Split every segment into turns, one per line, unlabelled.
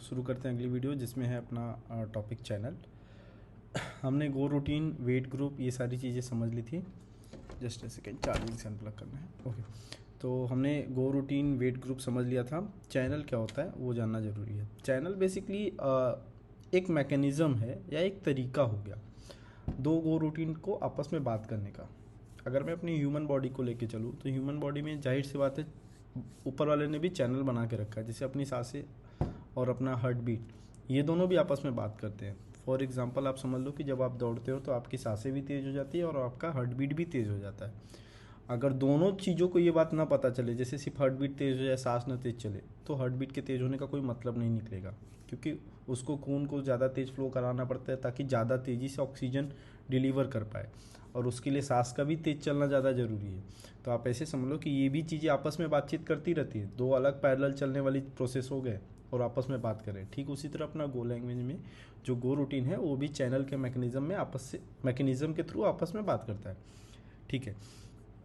शुरू करते हैं अगली वीडियो जिसमें है अपना टॉपिक चैनल। हमने गो रूटीन, वेट ग्रुप, ये सारी चीज़ें समझ ली थी। जस्ट ए सेकेंड, चार्जिंग से अनप्लग करना है। ओके, तो हमने गो रूटीन, वेट ग्रुप समझ लिया था। चैनल क्या होता है वो जानना ज़रूरी है। चैनल बेसिकली एक मैकेनिज़्म है या एक तरीका हो गया दो गो रूटीन को आपस में बात करने का। अगर मैं अपनी ह्यूमन बॉडी को लेके चलूँ तो ह्यूमन बॉडी में जाहिर सी बात है ऊपर वाले ने भी चैनल बना के रखा है, जैसे अपनी सांसें और अपना हार्ट बीट, ये दोनों भी आपस में बात करते हैं। फॉर एग्जांपल आप समझ लो कि जब आप दौड़ते हो तो आपकी सांसें भी तेज़ हो जाती है और आपका हार्ट बीट भी तेज़ हो जाता है। अगर दोनों चीज़ों को ये बात ना पता चले, जैसे सिर्फ हार्ट बीट तेज़ हो जाए, सांस ना तेज़ चले, तो हार्ट बीट के तेज़ होने का कोई मतलब नहीं निकलेगा, क्योंकि उसको खून को ज़्यादा तेज़ फ्लो कराना पड़ता है ताकि ज़्यादा तेज़ी से ऑक्सीजन डिलीवर कर पाए, और उसके लिए सांस का भी तेज़ चलना ज़्यादा ज़रूरी है। तो आप ऐसे समझ लो कि ये भी चीज़ें आपस में बातचीत करती रहती है, दो अलग पैरेलल चलने वाली प्रोसेस हो गए और आपस में बात करें। ठीक उसी तरह अपना गो लैंग्वेज में जो गो रूटीन है वो भी चैनल के मैकेनिज़्म में मैकेनिज़्म के थ्रू आपस में बात करता है। ठीक है,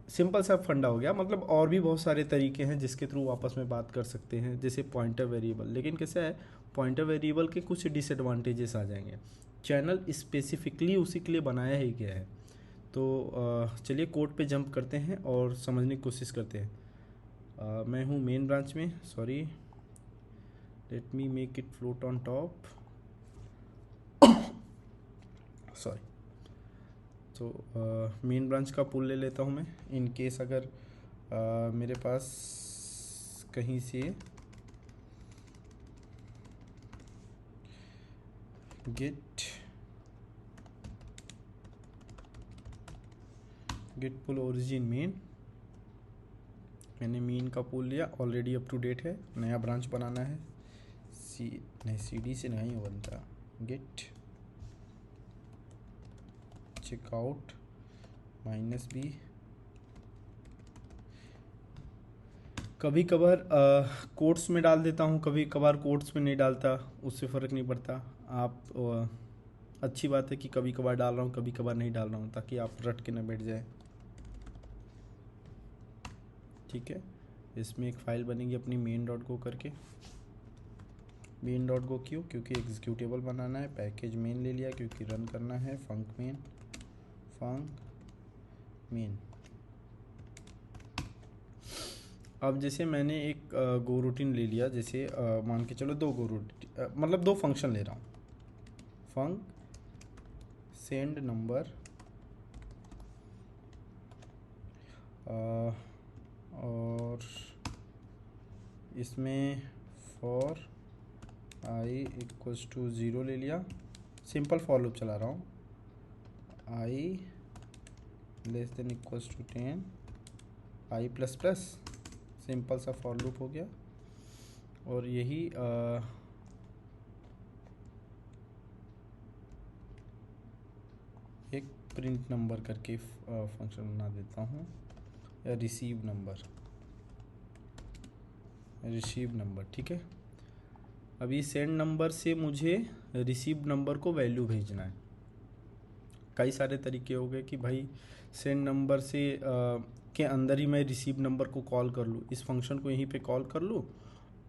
सिंपल सा फंडा हो गया। मतलब और भी बहुत सारे तरीके हैं जिसके थ्रू आपस में बात कर सकते हैं, जैसे पॉइंटर वेरिएबल। लेकिन कैसा है, पॉइंटर वेरिएबल के कुछ डिसएडवांटेजेस आ जाएंगे। चैनल स्पेसिफिकली उसी के लिए बनाया ही गया है। तो चलिए कोड पे जंप करते हैं और समझने की कोशिश करते हैं। मैं हूँ मेन ब्रांच में, sorry, let me make it float on top, sorry. तो मेन ब्रांच का पुल ले लेता हूँ मैं, इन केस अगर मेरे पास कहीं से गेट पुल ओरिजिन मेन, मैंने मेन का पुल लिया, ऑलरेडी अप टू डेट है। नया ब्रांच बनाना है, CD से नहीं बनता। Get checkout -B। कभी कभार कोट्स में डाल देता हूँ, कभी कभार कोट्स में नहीं डालता, उससे फ़र्क नहीं पड़ता। आप अच्छी बात है कि कभी कभार डाल रहा हूँ, कभी कभार नहीं डाल रहा हूँ, ताकि आप रट के न बैठ जाए। ठीक है, इसमें एक फ़ाइल बनेगी अपनी main.go करके। main.go क्यों? क्योंकि एग्जीक्यूटेबल बनाना है। पैकेज मेन ले लिया क्योंकि रन करना है। फंक मेन। अब जैसे मैंने एक गो रूटीन ले लिया, जैसे मान के चलो दो गो रूटीन, मतलब दो फंक्शन ले रहा हूँ। फंक सेंड नंबर और इसमें फॉर i = 0 ले लिया। सिंपल फॉर लूप चला रहा हूँ। i <= 10, i++, सिंपल सा फॉर लूप हो गया। और यही एक प्रिंट नंबर करके फंक्शन बना देता हूँ, या रिसीव नंबर। ठीक है, अभी सेंड नंबर से मुझे रिसीव नंबर को वैल्यू भेजना है। कई सारे तरीके हो गए कि भाई सेंड नंबर से के अंदर ही मैं रिसीव नंबर को कॉल कर लूँ, इस फंक्शन को यहीं पे कॉल कर लूँ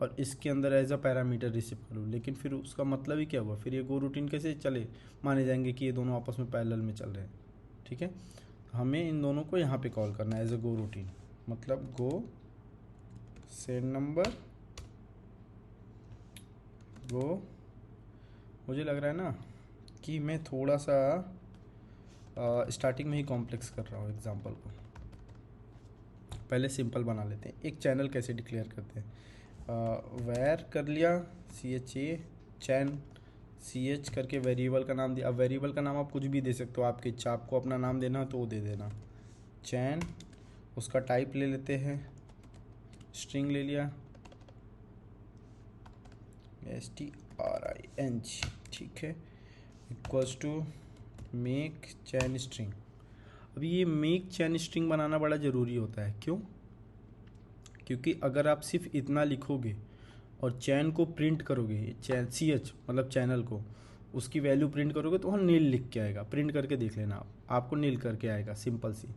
और इसके अंदर एज अ पैरामीटर रिसीव कर लूँ। लेकिन फिर उसका मतलब ही क्या हुआ, फिर ये गो रूटीन कैसे चले माने जाएंगे कि ये दोनों आपस में पैरेलल में चल रहे हैं। ठीक है, हमें इन दोनों को यहाँ पे कॉल करना है एज अ गो रूटीन। मतलब गो सेंड नंबर गो। मुझे लग रहा है ना कि मैं थोड़ा सा स्टार्टिंग में ही कॉम्प्लेक्स कर रहा हूँ एग्जाम्पल को। पहले सिंपल बना लेते हैं। एक चैनल कैसे डिक्लेयर करते हैं, वैर कर लिया CHA चैन CH करके वेरिएबल का नाम दिया। अब वेरिएबल का नाम आप कुछ भी दे सकते हो, आपकी इच्छा। आपको अपना नाम देना तो वो दे देना। चैन, उसका टाइप ले लेते हैं, स्ट्रिंग ले लिया, STRING। ठीक है, = मेक चैन स्ट्रिंग। अब ये मेक चैन स्ट्रिंग बनाना बड़ा ज़रूरी होता है। क्यों? क्योंकि अगर आप सिर्फ इतना लिखोगे और चैन को प्रिंट करोगे, चैन CH मतलब चैनल को, उसकी वैल्यू प्रिंट करोगे तो वहाँ नील लिख के आएगा। प्रिंट करके देख लेना आपको नील करके आएगा, सिंपल सी।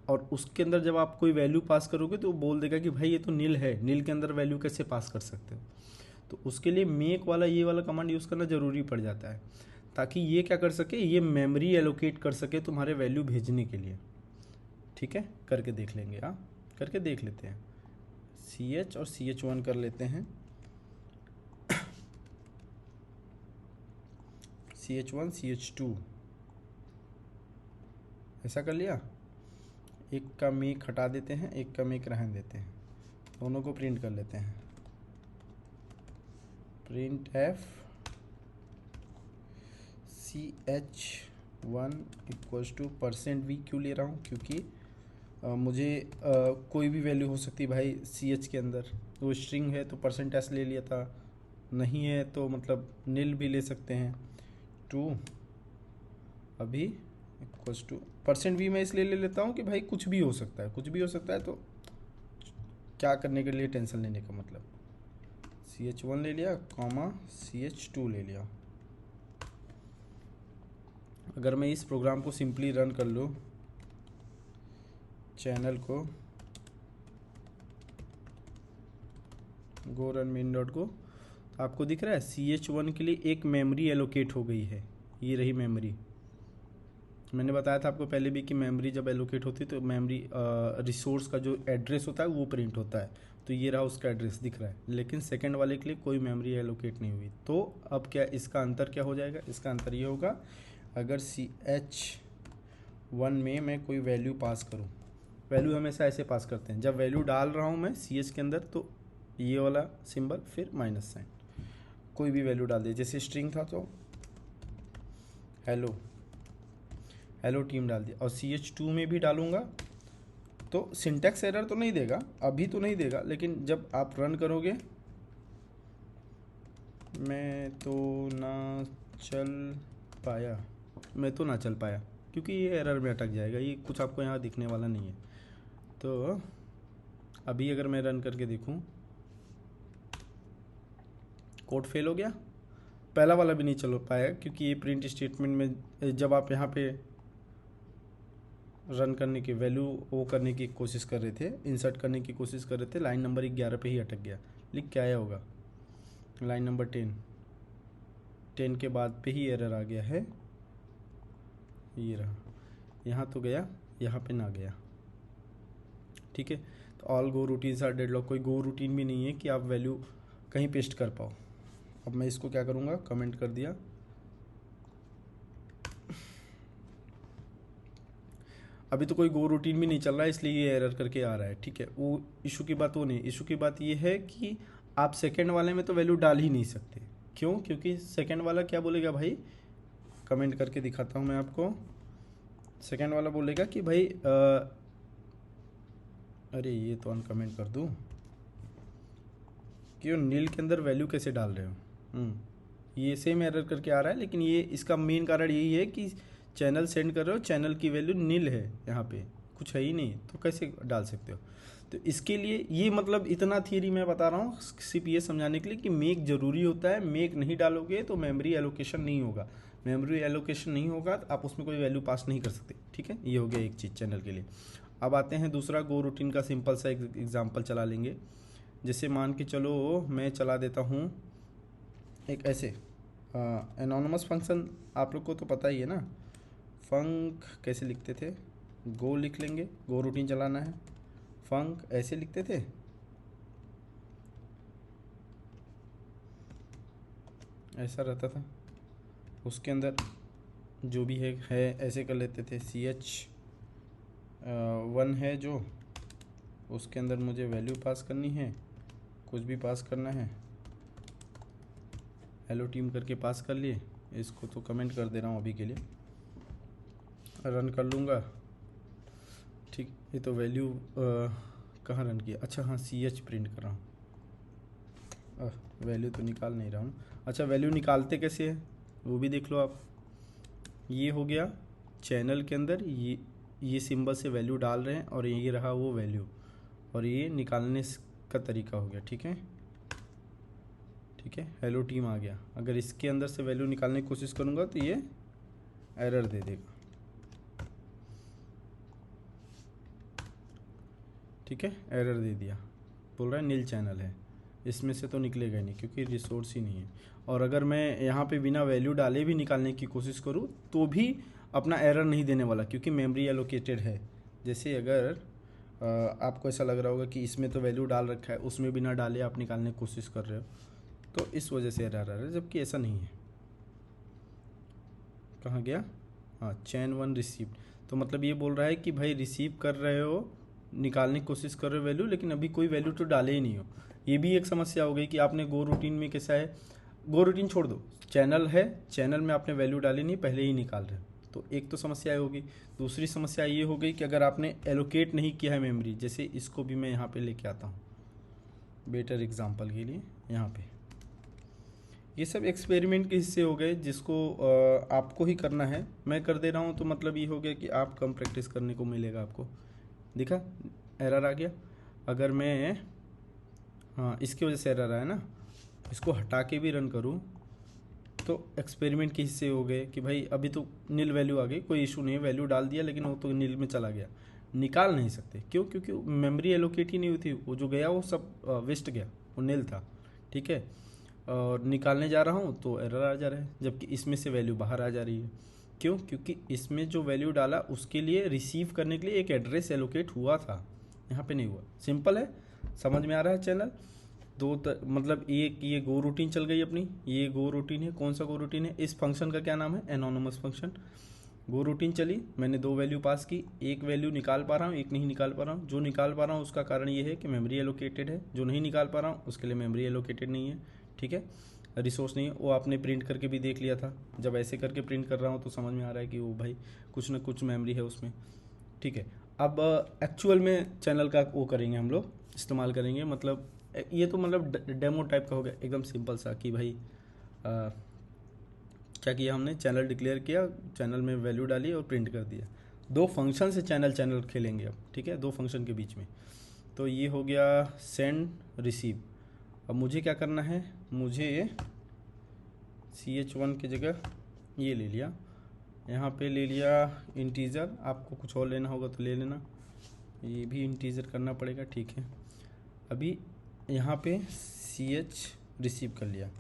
और उसके अंदर जब आप कोई वैल्यू पास करोगे तो वो बोल देगा कि भाई ये तो नील है, नील के अंदर वैल्यू कैसे पास कर सकते हो। तो उसके लिए मेक वाला ये वाला कमांड यूज़ करना ज़रूरी पड़ जाता है, ताकि ये क्या कर सके, ये मेमोरी एलोकेट कर सके तुम्हारे वैल्यू भेजने के लिए। ठीक है, करके देख लेंगे। हाँ, करके देख लेते हैं। CH और CH1 कर लेते हैं। CH1 CH2 ऐसा कर लिया। एक का मेक हटा देते हैं, एक का मेक रहने देते हैं, दोनों को प्रिंट कर लेते हैं। Print F CH1 equals to %v क्यों ले रहा हूँ, क्योंकि मुझे कोई भी वैल्यू हो सकती है भाई CH के अंदर। वो स्ट्रिंग है तो %s ले लिया था, नहीं है तो मतलब नील भी ले सकते हैं। 2 अभी इक्वल्स टू %v में इसलिए ले लेता हूँ कि भाई कुछ भी हो सकता है, कुछ भी हो सकता है, तो क्या करने के लिए टेंशन लेने का मतलब। CH1 ले लिया, कॉमा CH2 ले लिया। अगर मैं इस प्रोग्राम को सिंपली रन कर लूँ, चैनल को गो रन main.go, तो आपको दिख रहा है CH1 के लिए एक मेमोरी एलोकेट हो गई है। ये रही मेमोरी। मैंने बताया था आपको पहले भी कि मेमोरी जब एलोकेट होती है तो मेमोरी रिसोर्स का जो एड्रेस होता है वो प्रिंट होता है। तो ये रहा उसका एड्रेस दिख रहा है, लेकिन सेकंड वाले के लिए कोई मेमोरी एलोकेट नहीं हुई। तो अब क्या इसका अंतर क्या हो जाएगा, इसका अंतर ये होगा, अगर CH1 में मैं कोई वैल्यू पास करूँ, वैल्यू हमेशा ऐसे पास करते हैं, जब वैल्यू डाल रहा हूँ मैं CH के अंदर तो ये वाला सिंबल फिर -साइन, कोई भी वैल्यू डाल दिए। जैसे स्ट्रिंग था तो हेलो टीम डाल दिया, और CH2 में भी डालूंगा तो सिंटैक्स एरर तो नहीं देगा, अभी तो नहीं देगा, लेकिन जब आप रन करोगे, मैं तो ना चल पाया क्योंकि ये एरर में अटक जाएगा, ये कुछ आपको यहाँ दिखने वाला नहीं है। तो अभी अगर मैं रन करके देखूँ, कोड फेल हो गया, पहला वाला भी नहीं चल पाया क्योंकि ये प्रिंट स्टेटमेंट में जब आप यहाँ पे रन करने की वैल्यू वो करने की कोशिश कर रहे थे, इंसर्ट करने की कोशिश कर रहे थे, लाइन नंबर 11 पे ही अटक गया। लिख क्या आया होगा, लाइन नंबर 10 के बाद पे ही एरर आ गया है। ये रहा, यहाँ तो गया, यहाँ पे ना गया। ठीक है, तो all go routines are deadlock, कोई गो रूटीन भी नहीं है कि आप वैल्यू कहीं पेस्ट कर पाओ। अब मैं इसको क्या करूँगा, कमेंट कर दिया। अभी तो कोई गो रूटीन भी नहीं चल रहा है इसलिए ये एरर करके आ रहा है। ठीक है, वो इशू की बात वो नहीं, इशू की बात ये है कि आप सेकंड वाले में तो वैल्यू डाल ही नहीं सकते। क्यों, क्योंकि सेकंड वाला क्या बोलेगा भाई, कमेंट करके दिखाता हूँ मैं आपको। सेकंड वाला बोलेगा कि भाई अरे ये तो अनकमेंट कर दूँ, क्यों नील के अंदर वैल्यू कैसे डाल रहे हो। ये सेम एरर करके आ रहा है, लेकिन ये इसका मेन कारण यही है कि चैनल सेंड कर रहे हो, चैनल की वैल्यू नील है, यहाँ पे कुछ है ही नहीं, तो कैसे डाल सकते हो। तो इसके लिए ये मतलब इतना थियरी मैं बता रहा हूँ सिर्फ ये समझाने के लिए कि मेक ज़रूरी होता है। मेक नहीं डालोगे तो मेमोरी एलोकेशन नहीं होगा, मेमोरी एलोकेशन नहीं होगा तो आप उसमें कोई वैल्यू पास नहीं कर सकते। ठीक है, ये हो गया एक चीज़ चैनल के लिए। अब आते हैं दूसरा, गो रूटीन का सिंपल सा एग्जाम्पल चला लेंगे। जैसे मान के चलो मैं चला देता हूँ एक ऐसे एनोनिमस फंक्शन, आप लोग को तो पता ही है ना, फंक कैसे लिखते थे, गो लिख लेंगे, गो रूटीन चलाना है, फंक ऐसे लिखते थे, ऐसा रहता था, उसके अंदर जो भी है ऐसे कर लेते थे। CH1 है जो, उसके अंदर मुझे वैल्यू पास करनी है, कुछ भी पास करना है, हेलो टीम करके पास कर लिए। इसको तो कमेंट कर दे रहा हूँ अभी के लिए, रन कर लूँगा। ठीक, ये तो वैल्यू कहाँ रन किया, अच्छा हाँ CH प्रिंट कर रहा हूँ, वैल्यू तो निकाल नहीं रहा हूँ। अच्छा, वैल्यू निकालते कैसे है वो भी देख लो आप। ये हो गया चैनल के अंदर, ये सिंबल से वैल्यू डाल रहे हैं और ये रहा वो वैल्यू, और ये निकालने का तरीका हो गया। ठीक है, ठीक है, हेलो टीम आ गया। अगर इसके अंदर से वैल्यू निकालने की कोशिश करूँगा तो ये एरर दे देगा। ठीक है, एरर दे दिया, बोल रहा है नील चैनल है। इसमें से तो निकलेगा ही नहीं क्योंकि रिसोर्स ही नहीं है। और अगर मैं यहाँ पे बिना वैल्यू डाले भी निकालने की कोशिश करूँ तो भी अपना एरर नहीं देने वाला क्योंकि मेमोरी एलोकेटेड है। जैसे अगर आपको ऐसा लग रहा होगा कि इसमें तो वैल्यू डाल रखा है, उसमें बिना डाले आप निकालने की कोशिश कर रहे हो, तो इस वजह से एरर आ रहा है, जबकि ऐसा नहीं है। कहाँ गया? हाँ, चैन 1 रिसीव्ड। तो मतलब ये बोल रहा है कि भाई रिसीव कर रहे हो, निकालने की कोशिश कर रहे हो वैल्यू, लेकिन अभी कोई वैल्यू तो डाले ही नहीं हो। ये भी एक समस्या हो गई कि आपने गो रूटीन में कैसा है, गो रूटीन छोड़ दो, चैनल है, चैनल में आपने वैल्यू डाली नहीं, पहले ही निकाल रहे हो, तो एक तो समस्या होगी। दूसरी समस्या ये हो गई कि अगर आपने एलोकेट नहीं किया है मेमोरी, जैसे इसको भी मैं यहाँ पे लेके आता हूँ बेटर एग्जांपल के लिए। यहाँ पे ये सब एक्सपेरिमेंट के हिस्से हो गए जिसको आपको ही करना है। मैं कर दे रहा हूँ तो मतलब ये हो गया कि आप कम प्रैक्टिस करने को मिलेगा आपको। दिखा एरर आ गया। अगर मैं हाँ इसकी वजह से एरर आया ना, इसको हटा के भी रन करूँ तो एक्सपेरिमेंट के हिस्से हो गए कि भाई अभी तो नील वैल्यू आ गई, कोई इशू नहीं है, वैल्यू डाल दिया लेकिन वो तो नील में चला गया, निकाल नहीं सकते। क्यों? क्योंकि मेमोरी एलोकेट ही नहीं हुई थी, वो जो गया वो सब वेस्ट गया, वो नील था। ठीक है, और निकालने जा रहा हूँ तो एरर आ जा रहा है, जबकि इसमें से वैल्यू बाहर आ जा रही है। क्यों? क्योंकि इसमें जो वैल्यू डाला उसके लिए रिसीव करने के लिए एक एड्रेस एलोकेट हुआ था, यहाँ पे नहीं हुआ। सिंपल है, समझ में आ रहा है चैनल? मतलब एक ये गो रूटीन चल गई अपनी, ये गो रूटीन है। कौन सा गो रूटीन है? इस फंक्शन का क्या नाम है? Anonymous function. गो रूटीन चली, मैंने 2 वैल्यू पास की, एक वैल्यू निकाल पा रहा हूँ, एक नहीं निकाल पा रहा हूँ। जो निकाल पा रहा हूँ उसका कारण ये है कि मेमोरी एलोकेटेड है, जो नहीं निकाल पा रहा हूँ उसके लिए मेमोरी एलोकेटेड नहीं है। ठीक है, रिसोर्स नहीं है। वो आपने प्रिंट करके भी देख लिया था, जब ऐसे करके प्रिंट कर रहा हूँ तो समझ में आ रहा है कि वो भाई कुछ ना कुछ मेमोरी है उसमें। ठीक है, अब एक्चुअल में चैनल का वो करेंगे हम लोग, इस्तेमाल करेंगे। मतलब ये तो मतलब डेमो टाइप का हो गया, एकदम सिंपल सा कि भाई क्या किया हमने, चैनल डिक्लेयर किया, चैनल में वैल्यू डाली और प्रिंट कर दिया। 2 फंक्शन से चैनल खेलेंगे अब। ठीक है, 2 फंक्शन के बीच में। तो ये हो गया सेंड रिसीव। अब मुझे क्या करना है, मुझे ch1 की जगह ये ले लिया, यहाँ पे ले लिया इंटीजर। आपको कुछ और लेना होगा तो ले लेना, ये भी इंटीजर करना पड़ेगा। ठीक है, अभी यहाँ पे ch रिसीव कर लिया,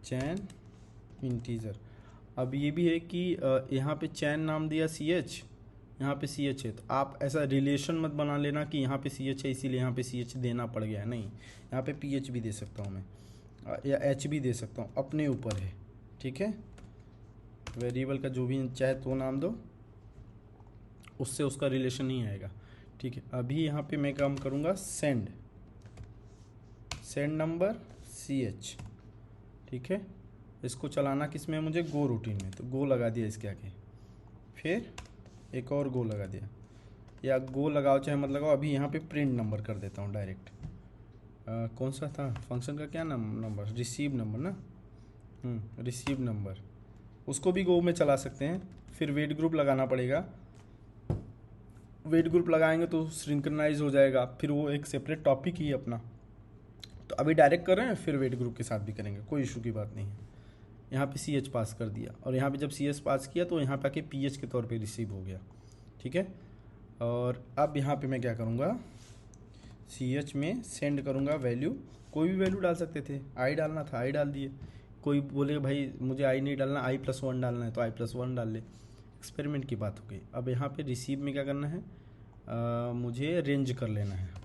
चैन इंटीजर। अब ये भी है कि यहाँ पे चैन नाम दिया ch, यहाँ पे ch है, तो आप ऐसा रिलेशन मत बना लेना कि यहाँ पे ch है इसीलिए यहाँ पे ch देना पड़ गया। नहीं, यहाँ पे ph भी दे सकता हूँ मैं, या h भी दे सकता हूँ, अपने ऊपर है। ठीक है, वेरिएबल का जो भी चाहे तो नाम दो, उससे उसका रिलेशन नहीं आएगा। ठीक है, अभी यहाँ पे मैं काम करूँगा सेंड नंबर ch। ठीक है, इसको चलाना किस में है मुझे? गो रूटीन में, तो गो लगा दिया इसके आगे, फिर एक और गो लगा दिया, या गो लगाओ चाहे मत लगाओ। अभी यहाँ पे प्रिंट नंबर कर देता हूँ डायरेक्ट। कौन सा था फंक्शन का, क्या नंबर? रिसीव नंबर ना, रिसीव नंबर, उसको भी गो में चला सकते हैं। फिर वेट ग्रुप लगाना पड़ेगा, वेट ग्रुप लगाएंगे तो सिंक्रोनाइज हो जाएगा, फिर वो एक सेपरेट टॉपिक ही अपना। तो अभी डायरेक्ट कर रहे हैं, फिर वेट ग्रुप के साथ भी करेंगे, कोई इशू की बात नहीं है। यहाँ पे ch पास कर दिया, और यहाँ पे जब ch पास किया तो यहाँ पे आके ph के तौर पे रिसीव हो गया। ठीक है, और अब यहाँ पे मैं क्या करूँगा, ch में सेंड करूँगा वैल्यू। कोई भी वैल्यू डाल सकते थे, i डालना था i डाल दिए, कोई बोले भाई मुझे i नहीं डालना, i+1 डालना है तो i+1 डाल ले। एक्सपेरिमेंट की बात हो गई। अब यहाँ पे रिसीव में क्या करना है, मुझे रेंज कर लेना है।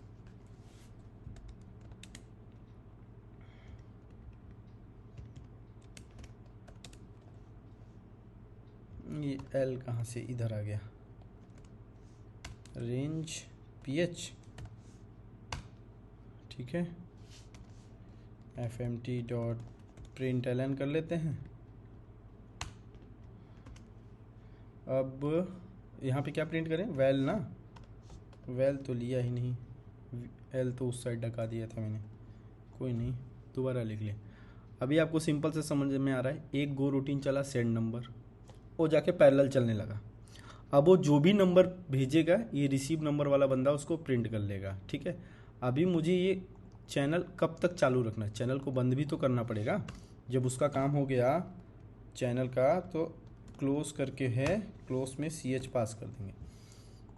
ये L कहाँ से इधर आ गया, रेंज ph। ठीक है, fmt.println कर लेते हैं। अब यहाँ पे क्या प्रिंट करें, वैल ना, वैल तो लिया ही नहीं, एल तो उस साइड ढका दिया था मैंने, कोई नहीं, दोबारा लिख ले। अभी आपको सिंपल से समझ में आ रहा है, एक गो रूटीन चला, सेंड नंबर, वो जाके पैरेलल चलने लगा। अब वो जो भी नंबर भेजेगा, ये रिसीव नंबर वाला बंदा उसको प्रिंट कर लेगा। ठीक है, अभी मुझे ये चैनल कब तक चालू रखना है, चैनल को बंद भी तो करना पड़ेगा। जब उसका काम हो गया चैनल का तो क्लोज करके है, क्लोज में ch पास कर देंगे,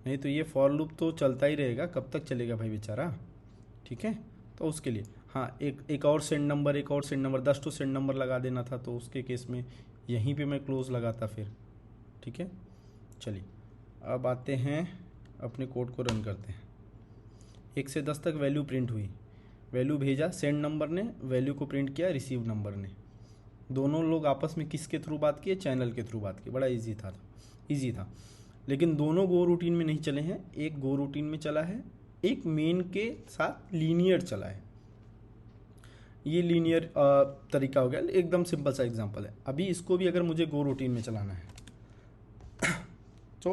नहीं तो ये फॉर लूप तो चलता ही रहेगा। कब तक चलेगा भाई बेचारा। ठीक है, तो उसके लिए हाँ एक और सेंड नंबर 10 तो सेंड नंबर लगा देना था, तो उसके केस में यहीं पे मैं क्लोज लगाता फिर। ठीक है, चलिए अब आते हैं अपने कोड को रन करते हैं। 1 से 10 तक वैल्यू प्रिंट हुई, वैल्यू भेजा सेंड नंबर ने, वैल्यू को प्रिंट किया रिसीव नंबर ने। दोनों लोग आपस में किसके थ्रू बात किए? चैनल के थ्रू बात की। बड़ा इजी था। लेकिन दोनों गो रूटीन में नहीं चले हैं, एक गो रूटीन में चला है, एक मेन के साथ लीनियर चला है। ये लीनियर तरीका हो गया, एकदम सिंपल सा एग्जांपल है। अभी इसको भी अगर मुझे गो रूटीन में चलाना है तो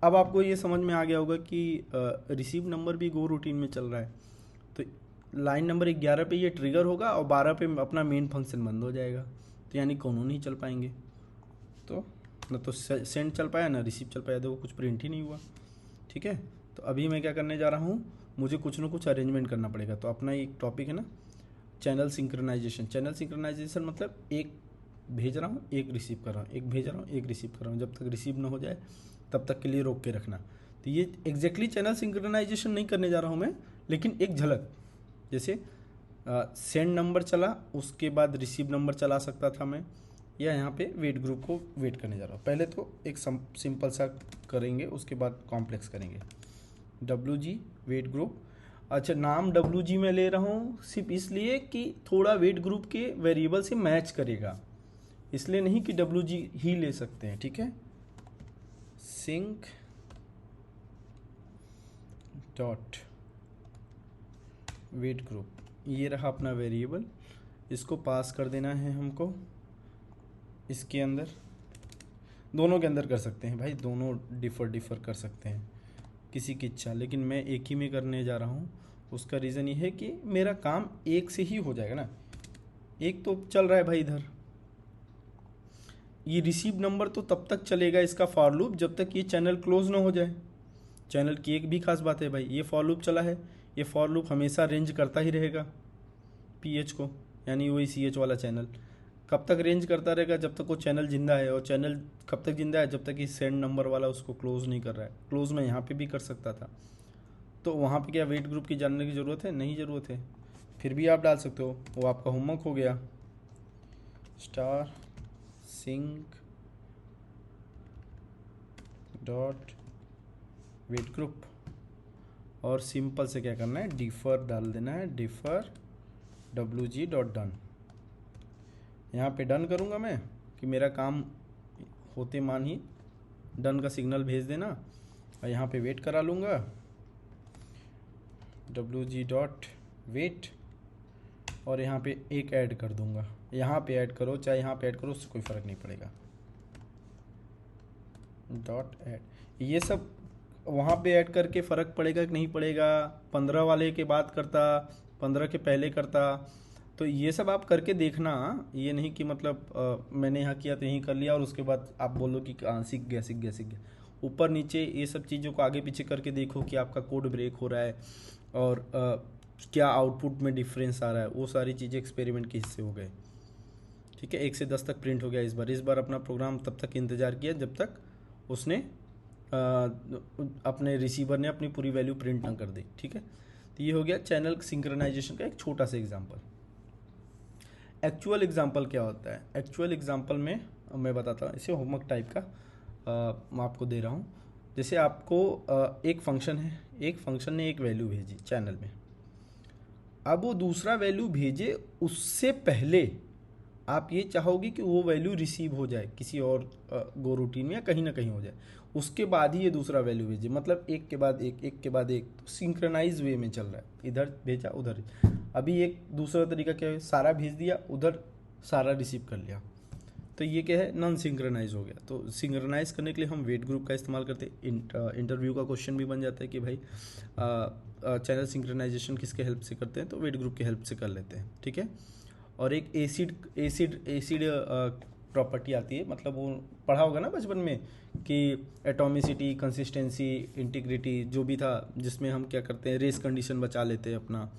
अब आपको ये समझ में आ गया होगा कि रिसीव नंबर भी गो रूटीन में चल रहा है, तो लाइन नंबर 11 पे ये ट्रिगर होगा और 12 पे अपना मेन फंक्शन बंद हो जाएगा, तो यानी दोनों नहीं चल पाएंगे। तो न तो सेंड चल पाया ना रिसीव चल पाया, देखो कुछ प्रिंट ही नहीं हुआ। ठीक है, तो अभी मैं क्या करने जा रहा हूँ, मुझे कुछ ना कुछ अरेंजमेंट करना पड़ेगा। तो अपना एक टॉपिक है ना चैनल सिंक्रोनाइजेशन। चैनल सिंक्रोनाइजेशन मतलब एक भेज रहा हूँ, एक रिसीव कर रहा हूँ, एक भेज रहा हूँ, एक रिसीव कर रहा हूँ, जब तक रिसीव ना हो जाए तब तक के लिए रोक के रखना। तो ये एग्जैक्टली चैनल सिंक्रोनाइजेशन नहीं करने जा रहा हूँ मैं, लेकिन एक झलक, जैसे सेंड नंबर चला उसके बाद रिसीव नंबर चला सकता था मैं, या यहाँ पे वेट ग्रुप को वेट करने जा रहा हूँ। पहले तो एक सिंपल सा करेंगे, उसके बाद कॉम्प्लेक्स करेंगे। WG weight group. अच्छा, नाम WG में ले रहा हूँ सिर्फ इसलिए कि थोड़ा वेट ग्रुप के वेरिएबल से मैच करेगा, इसलिए नहीं कि WG ही ले सकते हैं। ठीक है, सिंक डॉट वेट ग्रुप, ये रहा अपना वेरिएबल, इसको पास कर देना है हमको इसके अंदर। दोनों के अंदर कर सकते हैं भाई, दोनों डिफ़र कर सकते हैं किसी की इच्छा, लेकिन मैं एक ही में करने जा रहा हूँ। उसका रीज़न ये है कि मेरा काम एक से ही हो जाएगा ना, एक तो चल रहा है भाई इधर। ये रिसीव नंबर तो तब तक चलेगा इसका फॉर लूप जब तक ये चैनल क्लोज ना हो जाए। चैनल की एक भी खास बात है भाई, ये फॉर लूप चला है, ये फॉर लूप हमेशा रेंज करता ही रहेगा PH को, यानी वही CH वाला चैनल कब तक रेंज करता रहेगा? जब तक वो चैनल जिंदा है। और चैनल कब तक जिंदा है? जब तक कि सेंड नंबर वाला उसको क्लोज नहीं कर रहा है। क्लोज मैं यहाँ पे भी कर सकता था, तो वहाँ पे क्या वेट ग्रुप की जानने की ज़रूरत है? नहीं ज़रूरत है, फिर भी आप डाल सकते हो, वो आपका होमवर्क हो गया। Star sync dot weight group, और सिंपल से क्या करना है, डिफ़र डाल देना है, डिफ़र WG डॉट डन। यहाँ पे डन करूँगा मैं कि मेरा काम होते मान ही डन का सिग्नल भेज देना, और यहाँ पे वेट करा लूँगा WG डॉट वेट, और यहाँ पे एक ऐड कर दूँगा। यहाँ पे ऐड करो चाहे यहाँ पे ऐड करो, उससे कोई फ़र्क नहीं पड़ेगा। डॉट ऐड, ये सब वहाँ पे ऐड करके फ़र्क पड़ेगा कि नहीं पड़ेगा? 15 वाले के बाद करता, 15 के पहले करता, तो ये सब आप करके देखना। ये नहीं कि मतलब मैंने यहाँ किया तो यहीं कर लिया और उसके बाद आप बोलो कि सीख गया। ऊपर नीचे ये सब चीज़ों को आगे पीछे करके देखो कि आपका कोड ब्रेक हो रहा है और क्या आउटपुट में डिफरेंस आ रहा है। वो सारी चीज़ें एक्सपेरिमेंट के हिस्से हो गए। ठीक है, 1 से 10 तक प्रिंट हो गया इस बार अपना प्रोग्राम तब तक इंतज़ार किया जब तक उसने अपने रिसीवर ने अपनी पूरी वैल्यू प्रिंट ना कर दी। ठीक है, तो ये हो गया चैनल सिंक्रोनाइजेशन का एक छोटा सा एग्जांपल। एक्चुअल एग्जांपल क्या होता है? एक्चुअल एग्जांपल में मैं बताता हूँ, इसे होमवर्क टाइप का मैं आपको दे रहा हूँ। जैसे आपको एक फंक्शन है, एक फंक्शन ने एक वैल्यू भेजी चैनल में, अब वो दूसरा वैल्यू भेजे उससे पहले आप ये चाहोगे कि वो वैल्यू रिसीव हो जाए किसी और गो रूटीन में या कहीं ना कहीं हो जाए, उसके बाद ही ये दूसरा वैल्यू भेजे, मतलब एक के बाद एक, तो सिंक्रोनाइज वे में चल रहा है, इधर भेजा उधर। अभी एक दूसरा तरीका क्या है, सारा भेज दिया उधर सारा रिसीव कर लिया, तो ये क्या है, नॉन सिंक्रोनाइज हो गया। तो सिंक्रोनाइज करने के लिए हम वेट ग्रुप का इस्तेमाल करते हैं। इंटरव्यू का क्वेश्चन भी बन जाता है कि भाई चैनल सिंक्रोनाइजेशन किसके हेल्प से करते हैं, तो वेट ग्रुप की हेल्प से कर लेते हैं। ठीक है, और एक एसिड प्रॉपर्टी आती है, मतलब वो पढ़ा होगा ना बचपन में कि एटॉमिसिटी, कंसिस्टेंसी, इंटीग्रिटी जो भी था, जिसमें हम क्या करते हैं रेस कंडीशन बचा लेते हैं अपना,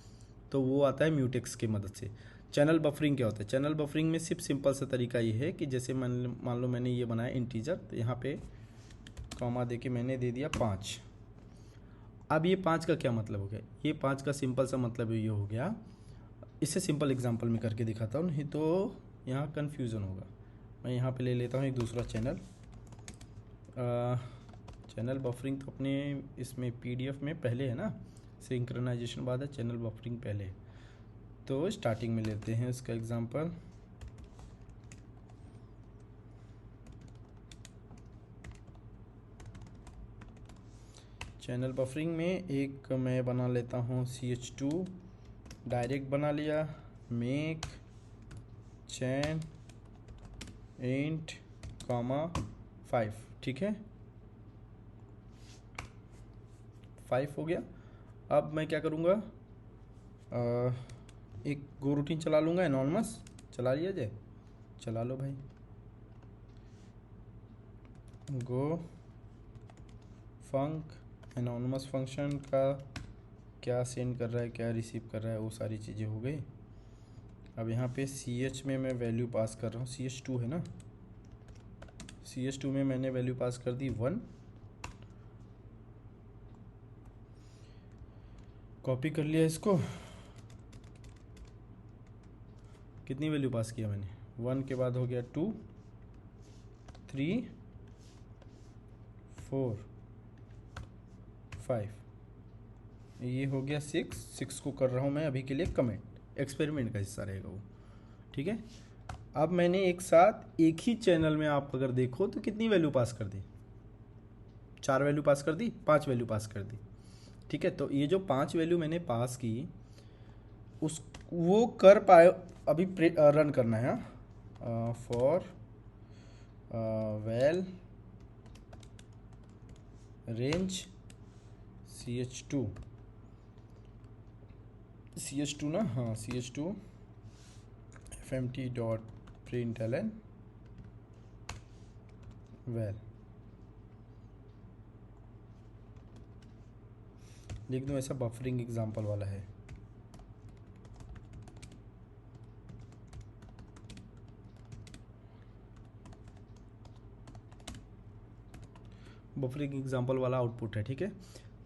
तो वो आता है म्यूटेक्स की मदद से। चैनल बफरिंग क्या होता है? चैनल बफरिंग में सिर्फ सिंपल सा तरीका ये है कि जैसे मान लो मैंने ये बनाया इंटीजर, तो यहाँ पे कॉमा दे के मैंने दे दिया 5, अब ये 5 का क्या मतलब हो गया, ये 5 का सिंपल सा मतलब ये हो गया, इससे सिंपल एग्जांपल में करके दिखाता हूँ, नहीं तो यहाँ कन्फ्यूज़न होगा। मैं यहाँ पे ले लेता हूँ एक दूसरा चैनल। चैनल बफरिंग तो अपने इसमें PDF में पहले है ना, सिंक्रोनाइजेशन बाद है, चैनल बफरिंग पहले है। तो स्टार्टिंग में लेते हैं इसका एग्जांपल। चैनल बफरिंग में एक मैं बना लेता हूँ CH2 डायरेक्ट बना लिया, मेक चैन इंट कॉमा 5, ठीक है 5 हो गया। अब मैं क्या करूँगा, एक गो रूटीन चला लूँगा, एनॉनमस चला लिया जाए, चला लो भाई। गो फंक एनॉनमस फंक्शन का क्या सेंड कर रहा है, क्या रिसीव कर रहा है, वो सारी चीज़ें हो गई। अब यहाँ पे CH में मैं वैल्यू पास कर रहा हूँ, CH2 है ना, CH2 में मैंने वैल्यू पास कर दी 1, कॉपी कर लिया इसको। कितनी वैल्यू पास किया मैंने, 1 के बाद हो गया 2 3 4 5, ये हो गया 6 को कर रहा हूँ मैं अभी के लिए कमेंट, एक्सपेरिमेंट का हिस्सा रहेगा वो, ठीक है। अब मैंने एक साथ एक ही चैनल में आप अगर देखो तो कितनी वैल्यू पास कर दी, 4 वैल्यू पास कर दी, 5 वैल्यू पास कर दी, ठीक है। तो ये जो 5 वैल्यू मैंने पास की उस वो कर पाए, अभी रन करना है। फॉर वेल रेंज CH2 ना, हाँ CH2 fmt.println वेल लिख दूँ, ऐसा बफरिंग एग्जांपल वाला है। बफरिंग एग्जांपल वाला आउटपुट है, ठीक है।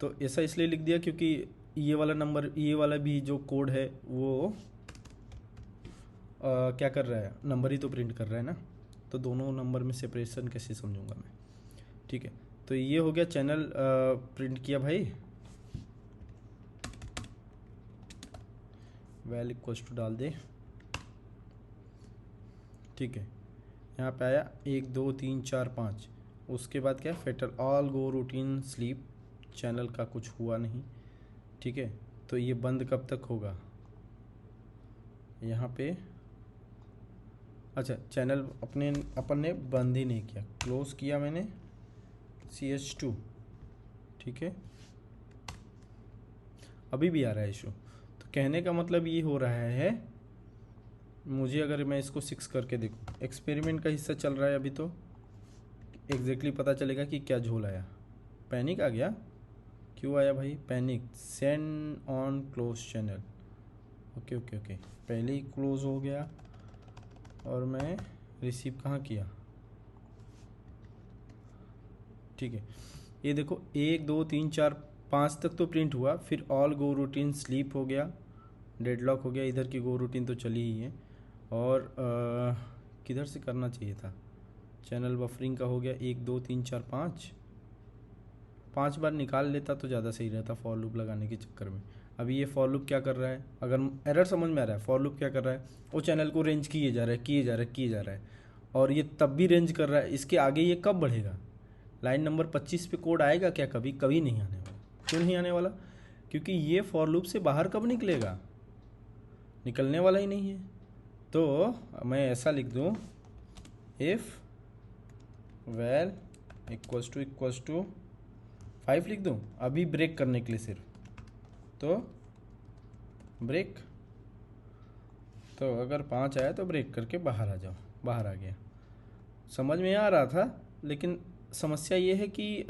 तो ऐसा इसलिए लिख दिया क्योंकि ये वाला नंबर, ये वाला भी जो कोड है वो क्या कर रहा है, नंबर ही तो प्रिंट कर रहा है ना, तो दोनों नंबर में सेपरेशन कैसे समझूंगा मैं, ठीक है। तो ये हो गया चैनल प्रिंट किया भाई, वैल इक्वल्स टू डाल दे, ठीक है। यहाँ पे आया 1 2 3 4 5, उसके बाद क्या, Fetter all go routine sleep, channel का कुछ हुआ नहीं, ठीक है। तो ये बंद कब तक होगा, यहाँ पे अच्छा चैनल अपन ने बंद ही नहीं किया, क्लोज किया मैंने CH2, ठीक है। अभी भी आ रहा है इशू, तो कहने का मतलब ये हो रहा है, मुझे अगर मैं इसको 6 करके देखूँ, एक्सपेरिमेंट का हिस्सा चल रहा है अभी, तो एग्जैक्टली पता चलेगा कि क्या झोल आया। पैनिक आ गया, क्यों आया भाई panic, send on close channel, okay okay okay, पहले ही क्लोज हो गया और मैं रिसीव कहाँ किया, ठीक है। ये देखो 1 2 3 4 5 तक तो प्रिंट हुआ, फिर ऑल गो रूटीन स्लीप हो गया, डेडलॉक हो गया, इधर की गो रूटीन तो चली ही है, और किधर से करना चाहिए था, चैनल बफरिंग का हो गया 1 2 3 4 5 बार निकाल लेता तो ज़्यादा सही रहता फॉर लूप लगाने के चक्कर में। अभी ये फॉर लूप क्या कर रहा है, अगर एरर समझ में आ रहा है, फॉर लूप क्या कर रहा है, वो चैनल को रेंज किए जा रहा है, और ये तब भी रेंज कर रहा है, इसके आगे ये कब बढ़ेगा, लाइन नंबर 25 पे कोड आएगा क्या, कभी कभी नहीं आने वाला। क्यों नहीं आने वाला, क्योंकि ये फॉर लूप से बाहर कब निकलेगा, निकलने वाला ही नहीं है। तो मैं ऐसा लिख दूँ, इफ़ वैल इक्वल्स टू 5 लिख दूँ, अभी ब्रेक करने के लिए सिर्फ, तो ब्रेक, तो अगर 5 आया तो ब्रेक करके बाहर आ जाओ, बाहर आ गया। समझ में आ रहा था, लेकिन समस्या ये है कि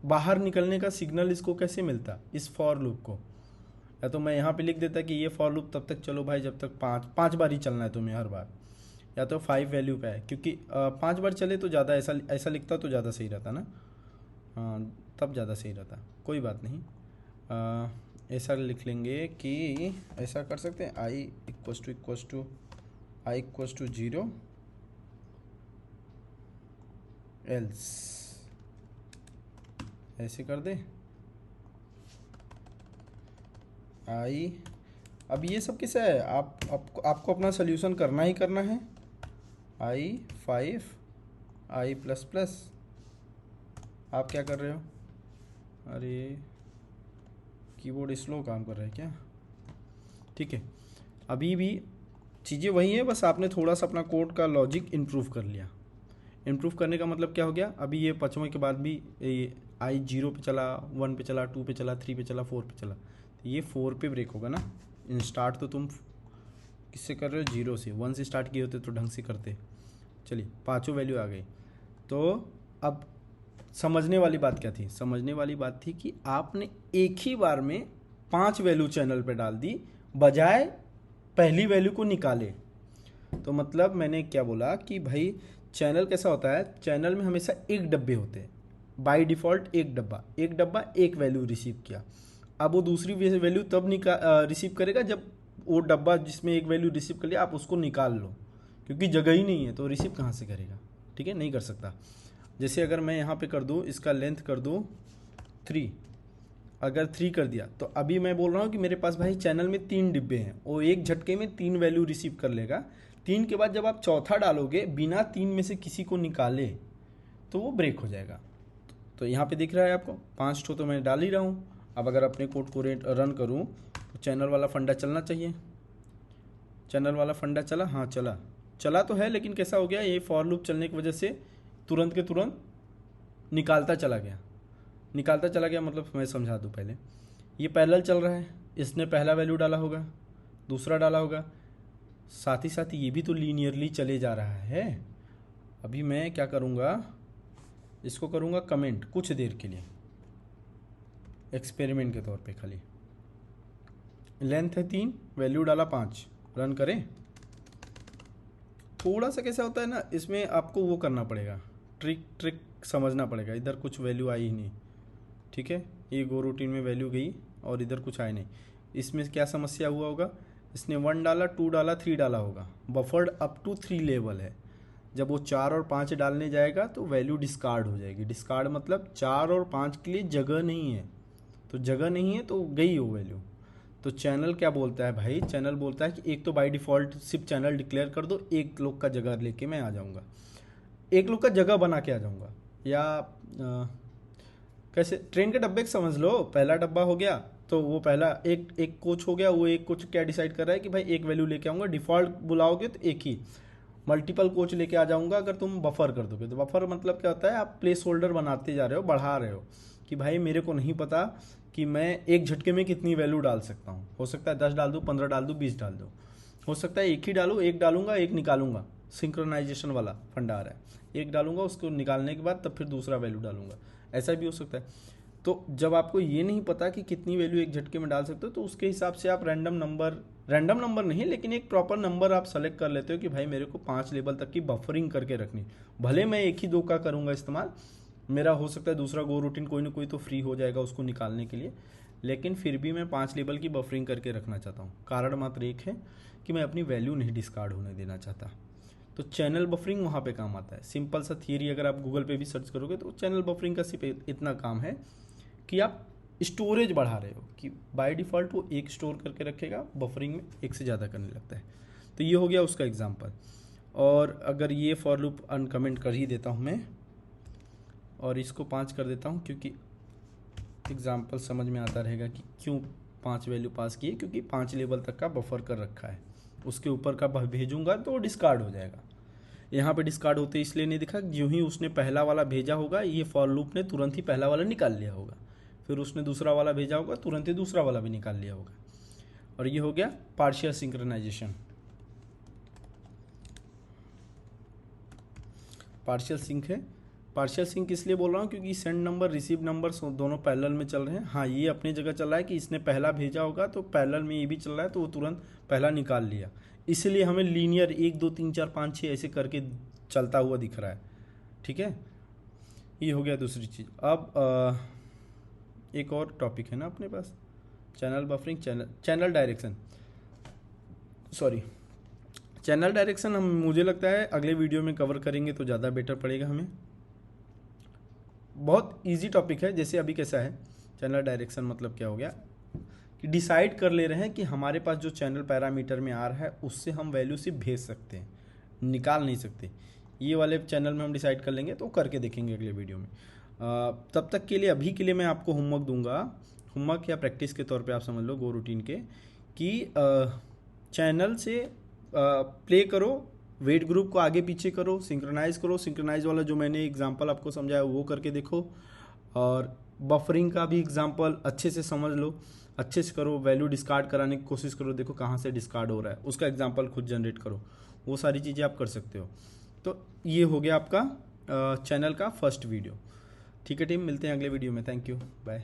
बाहर निकलने का सिग्नल इसको कैसे मिलता, इस फॉर लूप को। या तो मैं यहाँ पे लिख देता कि ये फॉर लूप तब तक चलो भाई जब तक 5 बार ही चलना है तुम्हें हर बार, या तो 5 वैल्यू पे है, क्योंकि 5 बार चले तो ज़्यादा, ऐसा लिखता तो ज़्यादा सही रहता ना। हाँ, तब ज़्यादा सही रहता। कोई बात नहीं, ऐसा लिख लेंगे कि ऐसा कर सकते हैं आई इक्वस टू 0 एल्स, ऐसे कर दे आई। अब ये सब किसा है, आपको अपना सोल्यूशन करना ही करना है। i5 आप क्या कर रहे हो? अरे कीबोर्ड स्लो काम कर रहा है क्या? ठीक है, अभी भी चीज़ें वही है, बस आपने थोड़ा सा अपना कोड का लॉजिक इम्प्रूव कर लिया। इम्प्रूव करने का मतलब क्या हो गया, अभी ये 5वें के बाद भी ये आई 0 पे चला, 1 पे चला, 2 पे चला, 3 पे चला, 4 पे चला, तो ये 4 पे ब्रेक होगा ना। स्टार्ट तो तुम किससे कर रहे हो? 0 से। 1 से स्टार्ट किए होते तो ढंग से करते। चलिए, पाँचों वैल्यू आ गई। तो अब समझने वाली बात क्या थी? समझने वाली बात थी कि आपने एक ही बार में 5 वैल्यू चैनल पे डाल दी, बजाय पहली वैल्यू को निकाले। तो मतलब मैंने क्या बोला कि भाई चैनल कैसा होता है, चैनल में हमेशा एक डब्बे होते हैं बाय डिफ़ॉल्ट। एक डब्बा एक वैल्यू रिसीव किया। अब वो दूसरी वैल्यू तब रिसीव करेगा जब वो डब्बा जिसमें एक वैल्यू रिसीव कर लिया आप उसको निकाल लो, क्योंकि जगह ही नहीं है तो रिसीव कहाँ से करेगा? ठीक है, नहीं कर सकता। जैसे अगर मैं यहाँ पे कर दूँ, इसका लेंथ कर दूँ 3, अगर 3 कर दिया तो अभी मैं बोल रहा हूँ कि मेरे पास भाई चैनल में 3 डिब्बे हैं, वो एक झटके में 3 वैल्यू रिसीव कर लेगा। 3 के बाद जब आप चौथा डालोगे बिना 3 में से किसी को निकाले तो वो ब्रेक हो जाएगा। तो यहाँ पे दिख रहा है आपको 5 ठो तो मैं डाल ही रहा हूँ। अब अगर अपने कोड को रन करूँ तो चैनल वाला फंडा चलना चाहिए। चैनल वाला फंडा चला? हाँ चला तो है, लेकिन कैसा हो गया, ये फॉर लूप चलने की वजह से तुरंत के तुरंत निकालता चला गया। मतलब मैं समझा दूँ पहले, ये पैरेलल चल रहा है, इसने पहला वैल्यू डाला होगा, दूसरा डाला होगा, साथ ही साथ ये भी तो लीनियरली चले जा रहा है। अभी मैं क्या करूँगा, इसको करूँगा कमेंट कुछ देर के लिए, एक्सपेरिमेंट के तौर पे खाली। लेंथ है 3, वैल्यू डाला 5, रन करें। थोड़ा सा कैसा होता है ना, इसमें आपको वो करना पड़ेगा, ट्रिक समझना पड़ेगा। इधर कुछ वैल्यू आई ही नहीं, ठीक है, ये गो रूटीन में वैल्यू गई और इधर कुछ आया नहीं। इसमें क्या समस्या हुआ होगा, इसने 1 डाला, 2 डाला, 3 डाला होगा, बफर्ड अप टू 3 लेवल है। जब वो 4 और 5 डालने जाएगा तो वैल्यू डिस्कार्ड हो जाएगी। डिस्कार्ड मतलब 4 और 5 के लिए जगह नहीं है, तो जगह नहीं है तो गई वो वैल्यू। तो चैनल क्या बोलता है भाई, चैनल बोलता है कि एक तो बाय डिफ़ॉल्ट सिर्फ चैनल डिक्लेयर कर दो, एक लोग का जगह लेके मैं आ जाऊँगा, एक लोग का जगह बना के आ जाऊँगा। या कैसे, ट्रेन के डब्बे समझ लो, पहला डब्बा हो गया तो वो पहला एक कोच हो गया, वो एक कोच क्या डिसाइड कर रहा है कि भाई एक वैल्यू लेके आऊँगा। डिफ़ॉल्ट बुलाओगे तो एक ही, मल्टीपल कोच लेके आ जाऊँगा अगर तुम बफर कर दोगे। तो बफर मतलब क्या होता है, आप प्लेस होल्डर बनाते जा रहे हो, बढ़ा रहे हो कि भाई मेरे को नहीं पता कि मैं एक झटके में कितनी वैल्यू डाल सकता हूँ। हो सकता है 10 डाल दूँ, 15 डाल दूँ, 20 डाल दूँ, हो सकता है एक ही डालूँ, एक डालूंगा एक निकालूंगा, सिंक्रोनाइजेशन वाला फंडा आ रहा है, एक डालूंगा उसको निकालने के बाद तब फिर दूसरा वैल्यू डालूंगा, ऐसा भी हो सकता है। तो जब आपको ये नहीं पता कि कितनी वैल्यू एक झटके में डाल सकते हो तो उसके हिसाब से आप रैंडम नंबर नहीं, लेकिन एक प्रॉपर नंबर आप सेलेक्ट कर लेते हो कि भाई मेरे को 5 लेवल तक की बफरिंग करके रखनी। भले मैं एक ही 2 का करूँगा इस्तेमाल, मेरा हो सकता है दूसरा गो रूटीन कोई ना कोई तो फ्री हो जाएगा उसको निकालने के लिए, लेकिन फिर भी मैं 5 लेवल की बफरिंग करके रखना चाहता हूँ। कारण मात्र एक है कि मैं अपनी वैल्यू नहीं डिस्कार्ड होने देना चाहता। तो चैनल बफरिंग वहाँ पे काम आता है। सिंपल सा थियरी अगर आप गूगल पे भी सर्च करोगे तो चैनल बफरिंग का सिर्फ इतना काम है कि आप स्टोरेज बढ़ा रहे हो, कि बाय डिफ़ॉल्ट वो एक स्टोर करके रखेगा, बफरिंग में एक से ज़्यादा करने लगता है। तो ये हो गया उसका एग्जांपल। और अगर ये फॉर लूप अनकमेंट कर ही देता हूँ मैं और इसको 5 कर देता हूँ, क्योंकि एग्जांपल समझ में आता रहेगा कि क्यों 5 वैल्यू पास किए, क्योंकि 5 लेवल तक का बफर कर रखा है। उसके ऊपर का भेजूंगा तो वो डिस्कार्ड हो जाएगा। यहाँ पे डिस्कार्ड होते इसलिए नहीं दिखा, जो ही उसने पहला वाला भेजा होगा ये फॉर लूप ने तुरंत ही पहला वाला निकाल लिया होगा, फिर उसने दूसरा वाला भेजा होगा तुरंत ही दूसरा वाला भी निकाल लिया होगा। और ये हो गया पार्शियल सिंक्रोनाइजेशन। पार्शियल सिंक है। पार्शियल सिंक इसलिए बोल रहा हूँ क्योंकि सेंड नंबर रिसीव नंबर दोनों पैरेलल में चल रहे हैं। हाँ, ये अपनी जगह चल रहा है कि इसने पहला भेजा होगा तो पैरेलल में ये भी चल रहा है, तो वो तुरंत पहला निकाल लिया, इसलिए हमें लीनियर 1 2 3 4 5 6 ऐसे करके चलता हुआ दिख रहा है। ठीक है, ये हो गया दूसरी चीज़। अब एक और टॉपिक है ना अपने पास, channel buffering, channel direction, sorry channel direction. हम मुझे लगता है अगले वीडियो में कवर करेंगे तो ज़्यादा बेटर पड़ेगा हमें। बहुत इजी टॉपिक है। जैसे अभी कैसा है चैनल डायरेक्शन, मतलब क्या हो गया कि डिसाइड कर ले रहे हैं कि हमारे पास जो चैनल पैरामीटर में आ रहा है उससे हम वैल्यू सिर्फ भेज सकते हैं, निकाल नहीं सकते। ये वाले चैनल में हम डिसाइड कर लेंगे, तो करके देखेंगे अगले वीडियो में। तब तक के लिए, अभी के लिए मैं आपको होमवर्क दूंगा, होमवर्क या प्रैक्टिस के तौर पे आप समझ लो गो रूटीन के, कि चैनल से प्ले करो, वेट ग्रुप को आगे पीछे करो, सिंक्रोनाइज करो। सिंक्रोनाइज वाला जो मैंने एग्जांपल आपको समझाया वो करके देखो, और बफरिंग का भी एग्जांपल अच्छे से समझ लो, अच्छे से करो। वैल्यू डिस्कार्ड कराने की कोशिश करो, देखो कहाँ से डिस्कार्ड हो रहा है, उसका एग्जांपल खुद जनरेट करो। वो सारी चीज़ें आप कर सकते हो। तो ये हो गया आपका चैनल का फर्स्ट वीडियो। ठीक है टीम, मिलते हैं अगले वीडियो में। Thank you, bye.